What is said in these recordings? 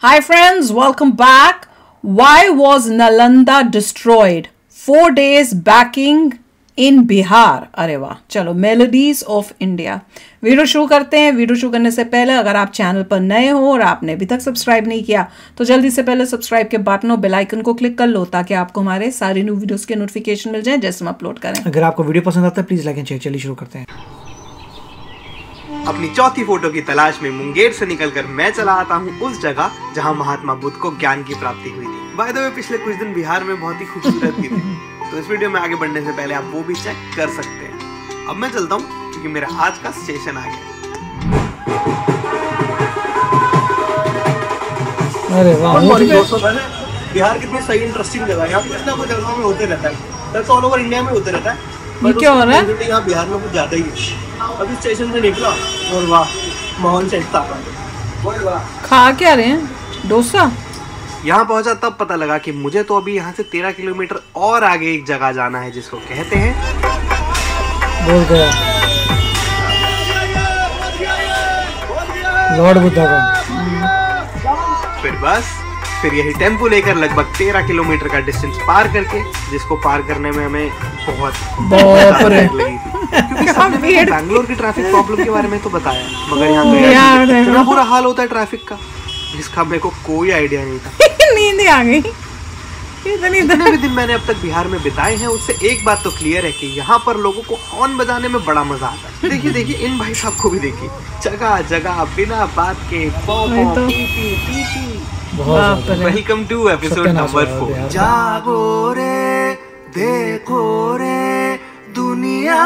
Hi friends, welcome back. Why was Nalanda destroyed? 4 days backing in Bihar. अरे वाह, चलो melodies of India video शुरू करते हैं। वीडियो शुरू करने से पहले अगर आप चैनल पर नए हो और आपने अभी तक सब्सक्राइब नहीं किया तो जल्दी से पहले सब्सक्राइब के बटन और बेल आइकन को क्लिक कर लो ताकि आपको हमारे सारे न्यू वीडियोस के नोटिफिकेशन मिल जाए जैसे हम अपलोड करें। अगर आपको वीडियो पसंद आता है प्लीज लाइक एंड शेयर। चलिए शुरू करते हैं। अपनी चौथी फोटो की तलाश में मुंगेर से निकलकर मैं चला आता हूँ उस जगह जहाँ महात्मा बुद्ध को ज्ञान की प्राप्ति हुई थी। बाय द वे पिछले कुछ दिन बिहार में बहुत ही खूबसूरत भी थे, तो इस वीडियो में आगे बढ़ने से पहले आप वो भी चेक कर सकते हैं। अब मैं चलता हूँ क्योंकि मेरा आज का स्टेशन आ गया। अरे वाह, बिहार कितनी सही इंटरेस्टिंग जगह है। यहाँ पे कितना कुछ जगहों में होते रहता है, ऑल ओवर इंडिया में होते रहता है। ये क्या हो रहा है? यहाँ बिहार में कुछ ज्यादा ही है। अभी स्टेशन से निकला और वाह, माहौल सेट था। खा क्या रहे हैं? डोसा। यहाँ पहुंचा तब पता लगा कि मुझे तो अभी यहाँ से 13 किलोमीटर और आगे एक जगह जाना है जिसको कहते हैं बोल गया लॉर्ड बुद्धा का। फिर यही टेम्पो लेकर लगभग 13 किलोमीटर का डिस्टेंस पार करके, जिसको पार करने में हमें बहुत लगी थी क्योंकि बैंगलोर की ट्रैफिक प्रॉब्लम के बारे में तो बताया, मगर यहाँ इतना बुरा हाल होता है ट्रैफिक का जिसका मेरे को कोई आइडिया नहीं था। नींद आ गई। जितने भी दिन मैंने अब तक बिहार में बिताए हैं उससे एक बात तो क्लियर है कि यहाँ पर लोगों को हॉर्न बजाने में बड़ा मजा आता है। देखिए इन भाई साहब को भी देखिए, जगह जगह बिना बात के वेलकम टू एपिसोड नंबर 4। जागो रे देखो रे दुनिया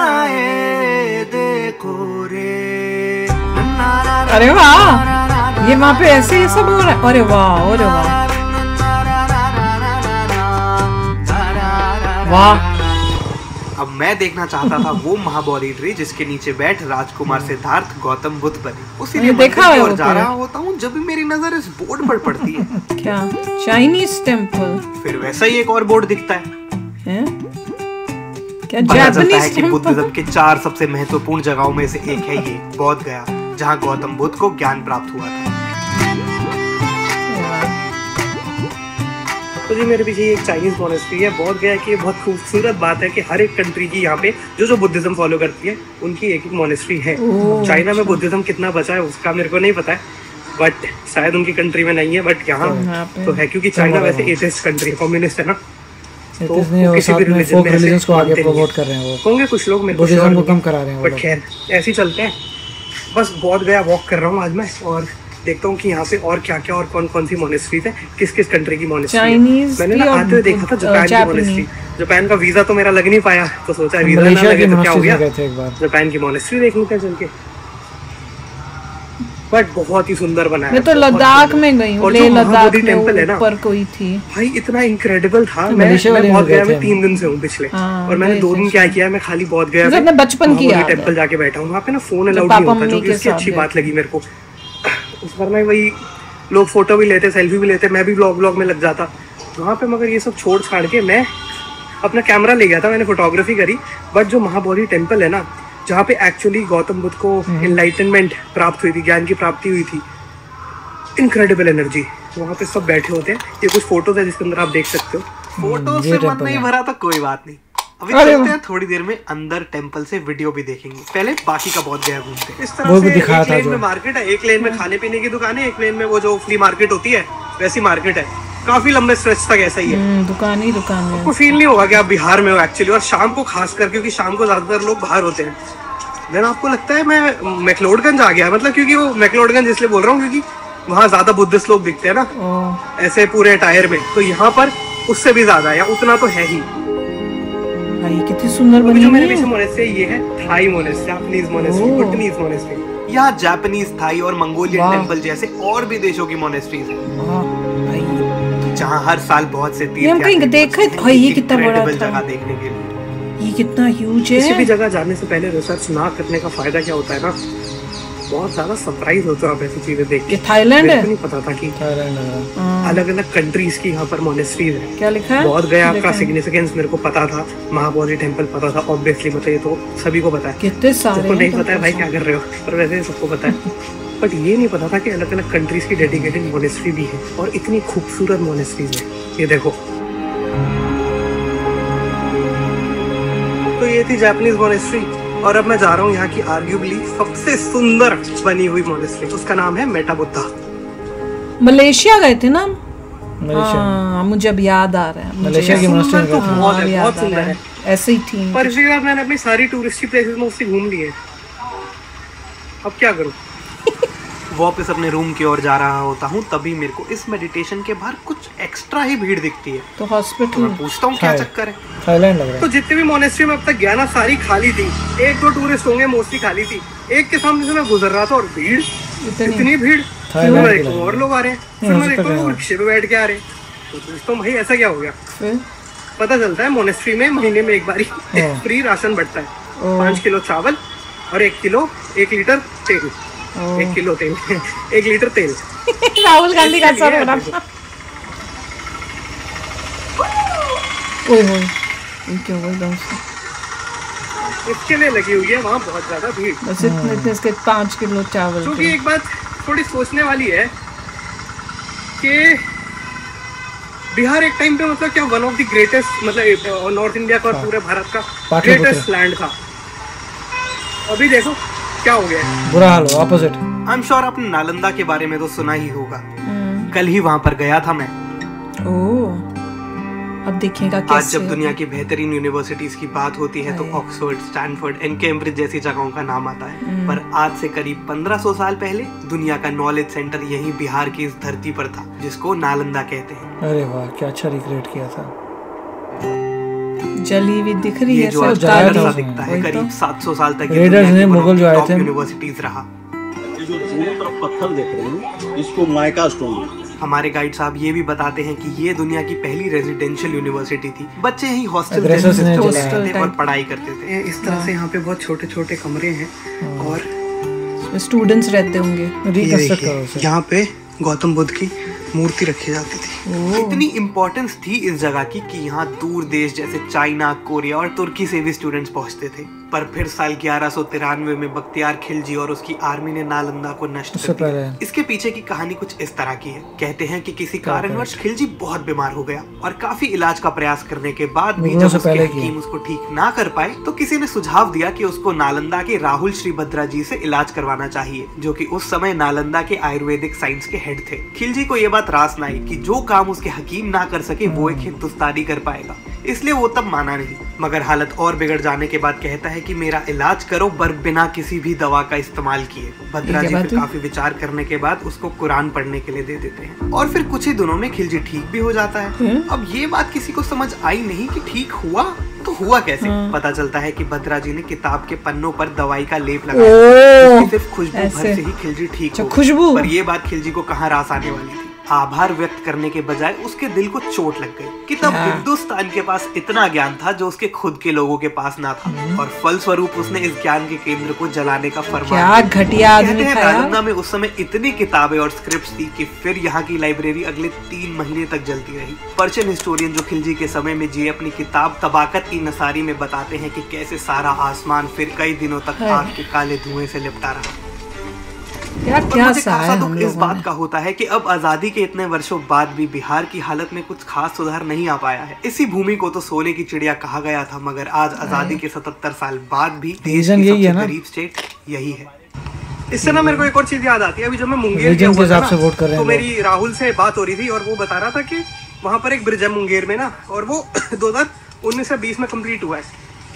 देखो रे। अरे वाह, ये वहाँ पे ऐसे ही सब हो रहा है। अरे वाह, अरे वाह वाह। अब मैं देखना चाहता था वो महाबोधि ट्री जिसके नीचे बैठ राजकुमार सिद्धार्थ गौतम बुद्ध बने। उसीलिए देखा है और जा रहा होता हूँ जब भी मेरी नजर इस बोर्ड पर पड़ती है। क्या? Chinese temple. फिर वैसा ही एक और बोर्ड दिखता है, क्या? Japanese temple. बुद्धिज्म के 4 सबसे महत्वपूर्ण जगहों में से एक है ये बोध गया, जहाँ गौतम बुद्ध को ज्ञान प्राप्त हुआ था। तो जी मेरे पीछे एक चाइनीज मॉनेस्ट्री है बोध गया की। बहुत खूबसूरत बात है कि हर एक कंट्री की यहाँ पे जो बुद्धिज्म फॉलो करती है उनकी एक एक मॉनेस्ट्री है। चाइना में बुद्धिज्म कितना बचा है उसका मेरे को नहीं पता है, बट शायद उनकी कंट्री में नहीं है, बट यहाँ तो है क्योंकि चाइना वैसे एथिस्ट कंट्री है, कम्युनिस्ट है ना, तो किसी भी रिलीजन को आगे प्रमोट कर रहे हैं वो होंगे कुछ लोग, मेरे बुद्धिज्म को कम करा रहे हैं। बट खैर ऐसे ही चलते हैं। बस बोध गया वॉक कर रहा हूँ आज मैं और देखता हूँ कि यहाँ पे और क्या क्या और कौन कौन सी मॉनेस्ट्रीज है, किस किस कंट्री की मॉनेस्ट्री। मैंने ना आते हुए देखा था जापान की मॉनेस्ट्री। जापान का वीजा तो मेरा लग नहीं पाया, तो सोचा वीजा ना लगे तो क्या हो गया, जापान की मॉनेस्ट्री देख लूँ क्या चल के। बट बहुत ही सुंदर बना है। मैं तो लद्दाख में गई हूँ, लेह लद्दाख में टेम्पल है ना, ऊपर कोई थी भाई इतना इनक्रेडिबल था। मैं बोध गया में 3 दिन से हूँ पिछले, और मैंने 2 दिन क्या किया, मैं खाली बोध गया में बचपन की टेम्पल जाके बैठा हूँ। वहाँ पे ना फोन अलाउड नहीं होता, जो कि इसकी अच्छी बात लगी मेरे को। उस पर ना वही लोग फोटो भी लेते, सेल्फी भी लेते, मैं भी व्लॉग में लग जाता वहाँ पे। मगर ये सब छोड़ छाड़ के मैं अपना कैमरा ले गया था, मैंने फोटोग्राफी करी। बट जो महाबोधि टेम्पल है ना, जहाँ पे एक्चुअली गौतम बुद्ध को एनलाइटनमेंट प्राप्त हुई थी, ज्ञान की प्राप्ति हुई थी, इनक्रेडिबल एनर्जी। वहाँ पे सब बैठे होते हैं। ये कुछ फोटोज है जिसके अंदर आप देख सकते हो। फोटो से मन नहीं भरा तो कोई बात नहीं, अभी चलते हैं थोड़ी देर में अंदर टेम्पल से वीडियो भी देखेंगे। पहले बाकी का बोध गया घूमते हैं। इस तरह से एक लेन में मार्केट है, एक लेन में खाने पीने की दुकान है, एक लेन में वो जो फ्ली मार्केट होती है वैसी मार्केट है। काफी लंबे स्ट्रेच तक ऐसा ही है, दुकान ही दुकान है। आपको फील नहीं होगा कि आप बिहार में हो एक्चुअली, और शाम को खासकर, क्योंकि शाम को ज्यादातर लोग बाहर होते हैं। देन आपको लगता है मैं मैक्लोडगंज आ गया, मतलब क्योंकि वो मैक्लोडगंज इसलिए बोल रहा हूँ क्योंकि वहाँ ज्यादा बुद्धिस्ट लोग दिखते हैं ना ऐसे पूरे टायर में, तो यहाँ पर उससे भी ज्यादा या उतना तो है ही। भाई कितनी सुंदर बनी है। जो मेरे पीछे मोनेस्ट्री ये है Thai monastery, Japanese monastery, Bhutanese monastery. यहाँ जापानीज, थाई और मंगोलियन टेम्पल जैसे और भी देशों की मोनेस्ट्रीज हैं, जहाँ हर साल बहुत से तीर्थयात्री देखा है। ये कितना बड़ा जगह देखने के लिए, ये कितना ह्यूज है। किसी भी जगह जाने से पहले रिसर्च ना करने का फायदा क्या होता है ना, बहुत ज्यादा सरप्राइज होते हो आप ऐसी चीजें देख के। थाईलैंड है, नहीं पता था कि अलग अलग कंट्रीज की यहाँ पर मोनेस्ट्रीज है। क्या लिखा है? बोध गया का सिग्निफिकेंस मेरे को पता था, महाबोधि टेम्पल पता था ऑब्वियसली, मतलब ये तो सभी को पता है। कितने सारे नहीं पता है भाई क्या कर रहे हो, पर वैसे सबको पता है। बट ये नहीं पता था कि अलग अलग कंट्रीज की डेडिकेटेड मोनेस्ट्री भी है और इतनी खूबसूरत मोनेस्ट्रीज है। ये देखो, तो ये थी जापानीज मोनेस्ट्री और अब मैं जा रहा हूँ यहाँ की आर्ग्यूबली सबसे सुंदर बनी हुई मोनेस्ट्री, उसका नाम है मेटा बुद्धा। मलेशिया गए थे ना? हाँ, मुझे अब याद आ रहा है। मलेशिया की मोनेस्ट्री तो बहुत सुंदर है, ऐसे ही थी। पर इसके बाद मैंने अपनी सारी टूरिस्टी प्लेसेस मोस्टली घूम ली है, अब क्या करूँ। वापस अपने रूम की ओर जा रहा होता हूँ, तभी मेरे को इस मेडिटेशन के बाहर कुछ एक्स्ट्रा ही भीड़ दिखती है। तो हॉस्पिटल मैं पूछता हूँ क्या चक्कर है। थाईलैंड लग रहा है। तो जितनी भी मोनेस्ट्री में अब तक गया ना, सारी खाली थी, एक दो टूरिस्ट होंगे, मोस्टली खाली थी। एक के सामने से मैं गुजर रहा था और भीड़, इतनी भीड़, और लोग आ रहे हैं, फिर मैं देखता हूँ रिक्शे पे बैठ के आ रहे हैं। तो पूछता हूँ भाई ऐसा क्या हो गया। पता चलता है मोनेस्ट्री में महीने में एक बारी फ्री राशन बढ़ता है, 5 किलो चावल और 1 लीटर तेल। 1 किलो तेल 1 लीटर तेल। राहुल गांधी का सर हो रहा। क्या हुआ एकदम से? इसके लिए लगी हुई है वहाँ बहुत ज्यादा भीड़। बस इतने इसके 5 किलो चावल। क्योंकि एक बात थोड़ी सोचने वाली है कि बिहार एक टाइम पे मतलब क्या वन ऑफ द ग्रेटेस्ट, मतलब नॉर्थ इंडिया का और पूरे भारत का ग्रेटेस्ट लैंड था। अभी देखो क्या हो गया है, बुरा हाल हो, ऑपोजिट। आई एम श्योर आपने नालंदा के बारे में तो सुना ही होगा। कल ही वहाँ पर गया था मैं। ओह, अब देखिएगा कैसे। आज जब दुनिया की बेहतरीन यूनिवर्सिटीज की बात होती है तो ऑक्सफोर्ड, स्टैनफोर्ड एंड कैम्ब्रिज जैसी जगहों का नाम आता है। पर आज से करीब 1500 साल पहले दुनिया का नॉलेज सेंटर यहीं बिहार की इस धरती पर था, जिसको नालंदा कहते हैं। अरे वाह, क्या अच्छा रिक्रिएट किया था। जली हुई दिख रही है, जो आज दिखता है, करीब 700 साल तक मुगल जो आए थे यूनिवर्सिटीज रहा। जो दोनों तरफ पत्थर देख रहे हैं, इसको माइका स्टोन। हमारे गाइड साहब ये भी बताते हैं कि ये दुनिया की पहली रेजिडेंशियल यूनिवर्सिटी थी। बच्चे यहीं हॉस्टल और पढ़ाई करते थे। इस तरह से यहाँ पे बहुत छोटे छोटे कमरे हैं और स्टूडेंट्स रहते होंगे। यहाँ पे गौतम बुद्ध की मूर्ति रखी जाती थी। इतनी इम्पोर्टेंस थी इस जगह की कि यहाँ दूर देश जैसे चाइना, कोरिया और तुर्की से भी स्टूडेंट्स पहुँचते थे। पर फिर साल 1193 में बख्तियार खिलजी और उसकी आर्मी ने नालंदा को नष्ट कर दिया। इसके पीछे की कहानी कुछ इस तरह की है। कहते हैं कि किसी कारणवश खिलजी बहुत बीमार हो गया और काफी इलाज का प्रयास करने के बाद भी जब उसके हकीम उसको ठीक ना कर पाए तो किसी ने सुझाव दिया कि उसको नालंदा के राहुल श्रीभद्रा जी से इलाज करवाना चाहिए, जो कि उस समय नालंदा के आयुर्वेदिक साइंस के हेड थे। खिलजी को ये बात रास न आई कि जो काम उसके हकीम ना कर सके वो एक हिंदुस्तानी कर पाएगा, इसलिए वो तब माना नहीं। मगर हालत और बिगड़ जाने के बाद कहता है कि मेरा इलाज करो पर बिना किसी भी दवा का इस्तेमाल किए। भद्रा जी फिर काफी विचार करने के बाद उसको कुरान पढ़ने के लिए दे देते हैं और फिर कुछ ही दिनों में खिलजी ठीक भी हो जाता है। अब ये बात किसी को समझ आई नहीं कि ठीक हुआ तो हुआ कैसे। पता चलता है कि भद्रा जी ने किताब के पन्नों पर दवाई का लेप लगाया, सिर्फ खुशबू भर से ही खिलजी ठीक हो गई। पर ये बात खिलजी को कहाँ रास आने वाली थी। आभार व्यक्त करने के बजाय उसके दिल को चोट लग गई कि तब हिंदुस्तान के पास इतना ज्ञान था जो उसके खुद के लोगों के पास ना था और फलस्वरूप उसने इस ज्ञान के केंद्र को जलाने का फरमान। क्या घटिया आदमी था। नालंदा में उस समय इतनी किताबें और स्क्रिप्ट्स थी कि फिर यहाँ की लाइब्रेरी अगले 3 महीने तक जलती रही। पर्शियन हिस्टोरियन जो खिलजी के समय में जिए अपनी किताब तबाकत ई नसारी में बताते हैं कि कैसे सारा आसमान फिर कई दिनों तक आग के काले धुएं से लिपटा रहा। क्या खासा दुख इस बात का होता है कि अब आजादी के इतने वर्षों बाद भी बिहार की हालत में कुछ खास सुधार नहीं आ पाया है। इसी भूमि को तो सोने की चिड़िया कहा गया था, मगर आज आजादी के 77 साल बाद भी देश की सबसे गरीब स्टेट यही है। इससे ना मेरे को एक और चीज याद आती है। अभी जब मैं मुंगेर के हिसाब से वोट कर रहे हैं तो मेरी राहुल से बात हो रही थी और वो बता रहा था कि वहाँ पर एक ब्रिज है मुंगेर में ना, और वो 2019 से 20 में कम्प्लीट हुआ है।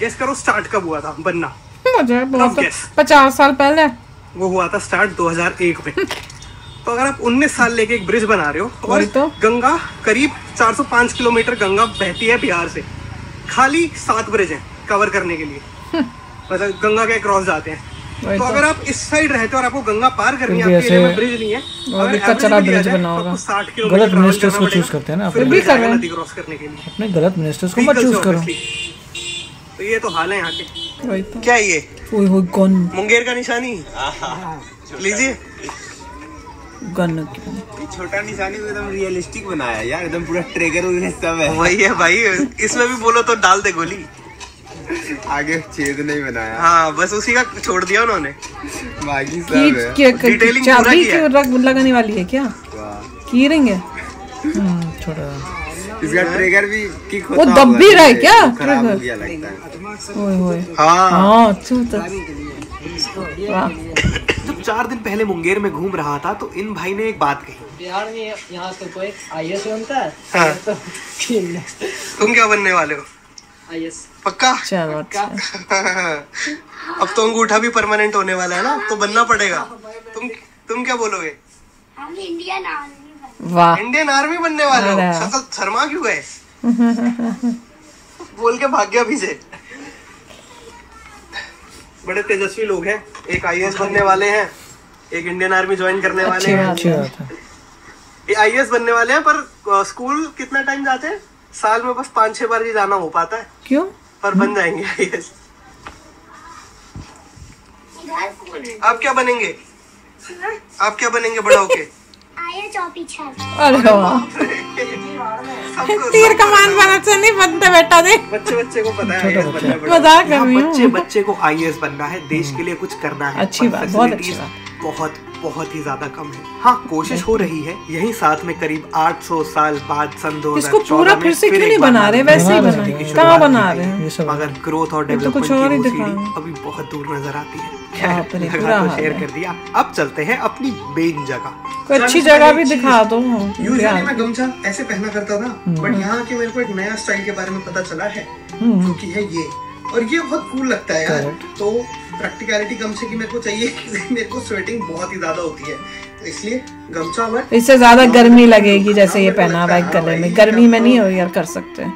गेस करो स्टार्ट कब हुआ था बनना? 50 साल पहले वो हुआ था स्टार्ट 2001 में। तो अगर आप 19 साल लेके एक ब्रिज बना रहे हो और तो गंगा करीब 405 किलोमीटर गंगा बहती है बिहार से, खाली 7 ब्रिज हैं कवर करने के लिए, मतलब गंगा के क्रॉस जाते हैं। तो अगर आप इस साइड रहते हो और आपको गंगा पार करनी है, आपके लिए ब्रिज नहीं है, अगर कचरा ब्रिज बना होगा, 60 किलोमीटर गलत मिनिस्टर्स को चूज करते हैं ना, फिर भी कर रहे हैं क्रॉस करने के लिए अपने गलत मिनिस्टर्स को मत चूज करो। तो ये तो हाल है यहाँ के। क्या ये गन मुंगेर का निशानी लीजिए। गन छोटा निशानी एकदम रियलिस्टिक बनाया यार, एकदम पूरा ट्रिगर सब है। वही है भाई, इसमें भी बोलो तो डाल दे गोली। आगे छेद नहीं बनाया। हाँ बस उसी का छोड़ दिया उन्होंने, बाकी सब है। डिटेलिंग पूरा चाबी किया है। की लगाने वाली है क्या? की रिंग है। छोटा इसका ट्रिगर भी किक वो होता दब भी रहा है क्या खराब हो ट्रिगर? गया लगता है। ओए होए हाँ वाह। जब 4 दिन पहले मुंगेर में घूम रहा था तो इन भाई ने एक बात कही। बिहार में यहाँ तो कोई IAS बनता है। हाँ। तो तुम क्या बनने वाले हो? IAS पक्का? चलो अच्छा। अब तो अंगूठा भी परमानेंट होने वाला है ना, तो बनना पड़ेगा। तुम क्या बोलोगे? हम इंडियन आर्मी वाह इंडियन आर्मी बनने वाले हो? अरे। शक्ल शर्मा क्यों गए? बोल के भाग गया पीछे। बड़े तेजस्वी लोग हैं, एक IAS बनने वाले हैं, एक इंडियन आर्मी ज्वाइन करने वाले हैं। ये IAS बनने वाले हैं, पर स्कूल कितना टाइम जाते हैं? साल में बस 5-6 बार ही जाना हो पाता है, क्यों? पर बन जाएंगे IAS। आप क्या बनेंगे? आप क्या बनेंगे बड़ा होके? आया चौपी छाप। अरे वाह, तीर कमान बनना से नहीं बनता बेटा दे। बच्चे को पता है IAS बनना है। मजाक कर रही हूँ। बच्चे को IAS बनना है, देश के लिए कुछ करना है। अच्छी पर बात, बहुत अच्छी facilities बात। बहुत ही ज्यादा कम है। हाँ, कोशिश हो रही है। यही साथ में करीब 800 साल बाद सन 2014 इसको पूरा फिर से क्यों नहीं बना रहे? वैसे ही बना रहे, कहाँ बना रहे हैं? मगर ग्रोथ और ये तो कुछ डेवलपमेंट और ही की वो दिखा सीढ़ी रहे हैं। अभी बहुत दूर नजर आती है। बाप रे, खैर, बुरा लगा तो हाल शेयर है। कर दिया। अब चलते हैं अपनी मेन जगह। कोई अच्छी जगह भी दिखा दो। यूजुअली मैं गमछा ऐसे पहना करता था, बट यहाँ के मेरे को एक नया स्टाइल के बारे में पता चला है, जो कि है ये। और ये बहुत कूल लगता है यार। तो प्रैक्टिकलिटी गमछे की मेरे को चाहिए, मेरे को स्वेटिंग बहुत ही ज्यादा होती है, तो इसलिए गमछा वर्क। इससे ज्यादा गर्मी लगेगी जैसे ये पहना हुआ है गले में। गर्मी में नहीं हो यार कर सकते।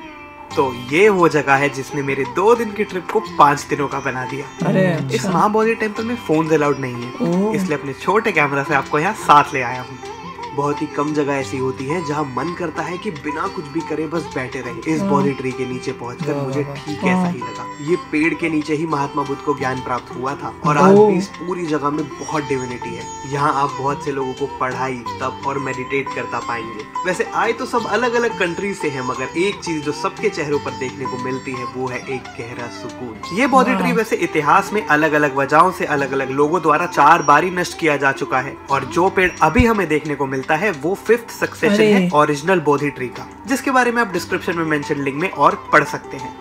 तो ये वो जगह है जिसने मेरे 2 दिन की ट्रिप को 5 दिनों का बना दिया। अरे इस महाबोधि टेम्पल में फोन अलाउड नहीं है, इसलिए अपने छोटे कैमरा से आपको यहाँ साथ ले आया हूँ। बहुत ही कम जगह ऐसी होती है जहाँ मन करता है कि बिना कुछ भी करे बस बैठे रहे। इस बोधि ट्री के नीचे पहुंचकर मुझे ठीक ऐसा ही लगा। ये पेड़ के नीचे ही महात्मा बुद्ध को ज्ञान प्राप्त हुआ था, और आज भी इस पूरी जगह में बहुत डिविनिटी है। यहाँ आप बहुत से लोगों को पढ़ाई, तप और मेडिटेट करता पाएंगे। वैसे आए तो सब अलग अलग कंट्री से हैं, मगर एक चीज जो सबके चेहरों पर देखने को मिलती है वो है एक गहरा सुकून। ये बोधि ट्री वैसे इतिहास में अलग अलग वजहों से अलग अलग लोगों द्वारा 4 बार नष्ट किया जा चुका है, और जो पेड़ अभी हमें देखने को मिलता है वो 5th सक्सेशन है ओरिजिनल बोधि ट्री का, जिसके बारे में आप डिस्क्रिप्शन में मेंशन लिंक में और पढ़ सकते हैं।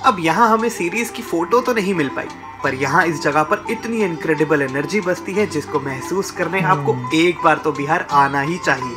अब यहाँ हमें सीरीज की फोटो तो नहीं मिल पाई, पर यहाँ इस जगह पर इतनी इनक्रेडिबल एनर्जी बसती है जिसको महसूस करने आपको एक बार तो बिहार आना ही चाहिए।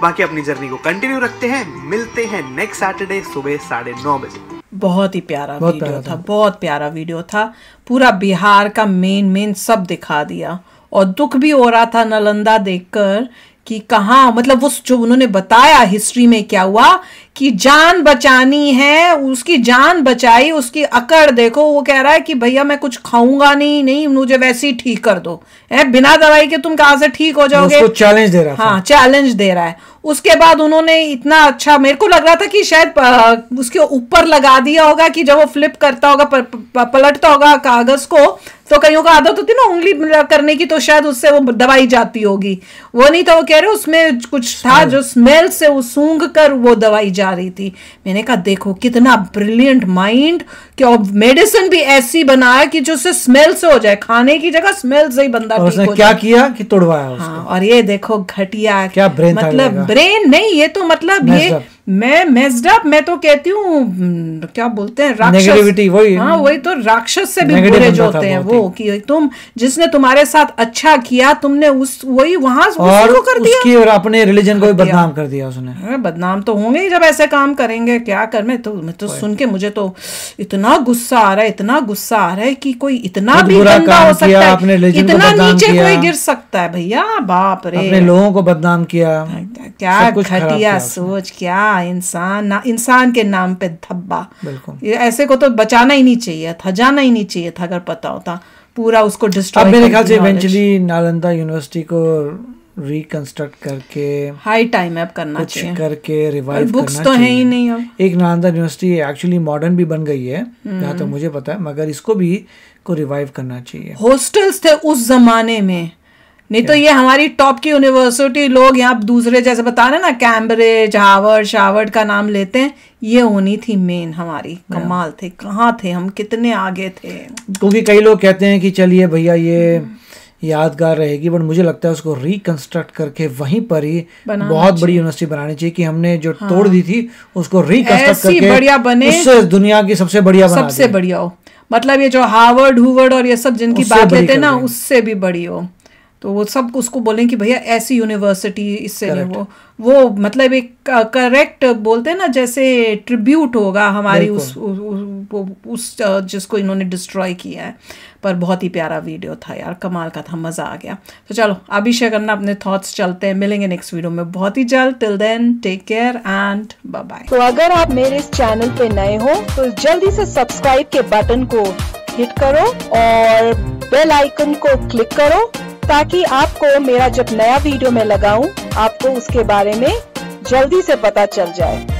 बाकी अपनी जर्नी को कंटिन्यू रखते हैं, मिलते हैं नेक्स्ट सैटरडे सुबह 9:30 बजे। बहुत ही प्यारा वीडियो था, बहुत प्यारा वीडियो था। पूरा बिहार का मेन सब दिखा दिया, और दुख भी हो रहा था नालंदा देखकर कि कहाँ, मतलब वो जो उन्होंने बताया हिस्ट्री में क्या हुआ कि जान बचानी है, उसकी जान बचाई, उसकी अकड़ देखो। वो कह रहा है कि भैया मैं कुछ खाऊंगा नहीं, मुझे वैसे ही ठीक कर दो। बिना दवाई के तुम कहाँ से ठीक हो जाओगे? उसको चैलेंज दे रहा था। हाँ, चैलेंज दे रहा है। उसके बाद उन्होंने इतना अच्छा, मेरे को लग रहा था कि शायद उसके ऊपर लगा दिया होगा कि जब वो फ्लिप करता होगा, पलटता होगा कागज को, तो कईयों का आदत होती है ना उंगली करने की, तो शायद उससे वो दवाई जाती होगी। वो नहीं, तो वो कह रहे उसमें कुछ था जो स्मेल से वो सूंघ कर वो दवाई जा रही थी। मैंने कहा देखो कितना ब्रिलियंट माइंड, कि मेडिसिन भी ऐसी बनाया कि जो उससे स्मेल से हो जाए, खाने की जगह स्मेल से ही बंदा ठीक हो जाए। क्या किया कि तोड़वाया उसको। हाँ, और ये देखो घटिया, क्या ब्रेन, मतलब ब्रेन नहीं, ये तो मतलब ये मैं मेस्ड अप, मैं तो कहती हूँ क्या बोलते हैं, राक्षस। नेगेटिविटी, वही। हाँ, वही तो, राक्षस से भी बुरे जो होते हैं वो, कि तुम जिसने तुम्हारे साथ अच्छा किया तुमने वही वहां और को कर दिया, उसकी और अपने रिलीजन को भी बदनाम कर दिया उसने। बदनाम तो होंगे ही जब ऐसे काम करेंगे, क्या कर। मैं तो सुन के मुझे तो इतना गुस्सा आ रहा है, इतना गुस्सा आ रहा है कि कोई इतना भी गंदा हो सकता है, इतना नीचे कोई गिर सकता है भैया, बाप रे। अपने लोगों को बदनाम किया, क्या घटिया सोच, क्या इंसान के नाम पे धब्बा। बिल्कुल, ऐसे को तो बचाना ही नहीं चाहिए था, जाना ही नहीं चाहिए था, अगर पता होता पूरा उसको डिस्ट्रॉय। अब मेरे ख्याल से इवेंचुअली नालंदा यूनिवर्सिटी को रिकंस्ट्रक्ट करके हाई टाइम है अब करना चाहिए, करके रिवाइव करना बुक्स तो है ही नहीं अब। एक नालंदा यूनिवर्सिटी एक्चुअली मॉडर्न भी बन गई है जहाँ तक मुझे पता है, मगर इसको भी को रिवाइव करना चाहिए। हॉस्टल्स थे उस जमाने में, नहीं तो ये हमारी टॉप की यूनिवर्सिटी लोग यहाँ दूसरे जैसे बता रहे ना, कैम्ब्रिज, हार्वर्ड का नाम लेते हैं, ये होनी थी मेन हमारी। कमाल थे, कहाँ थे हम, कितने आगे थे। क्योंकि कई लोग कहते हैं कि चलिए भैया ये यादगार रहेगी, बट मुझे लगता है उसको रिकंस्ट्रक्ट करके वहीं पर ही बहुत बड़ी यूनिवर्सिटी बनानी चाहिए कि हमने जो तोड़ दी थी उसको रिकंस्ट्रक्ट करके बढ़िया बने, उससे दुनिया की सबसे बढ़िया बना सबसे बढ़िया हो। मतलब ये जो हार्वर्ड और ये सब जिनकी बात लेते हैं ना, उससे भी बड़ी हो। तो वो सब उसको बोलें कि भैया ऐसी यूनिवर्सिटी, इससे नहीं वो मतलब एक करेक्ट बोलते हैं ना, जैसे ट्रिब्यूट होगा हमारी उस जिसको इन्होंने डिस्ट्रॉय किया है। पर बहुत ही प्यारा वीडियो था यार, कमाल का था, मज़ा आ गया। तो चलो अभी शेयर करना अपने थॉट्स, चलते हैं, मिलेंगे नेक्स्ट वीडियो में बहुत ही जल्द। Till then take care and bye bye. तो अगर आप मेरे इस चैनल पे नए हो तो जल्दी से सब्सक्राइब के बटन को हिट करो और बेल आइकन को क्लिक करो, ताकि आपको मेरा जब नया वीडियो मैं लगाऊं आपको उसके बारे में जल्दी से पता चल जाए।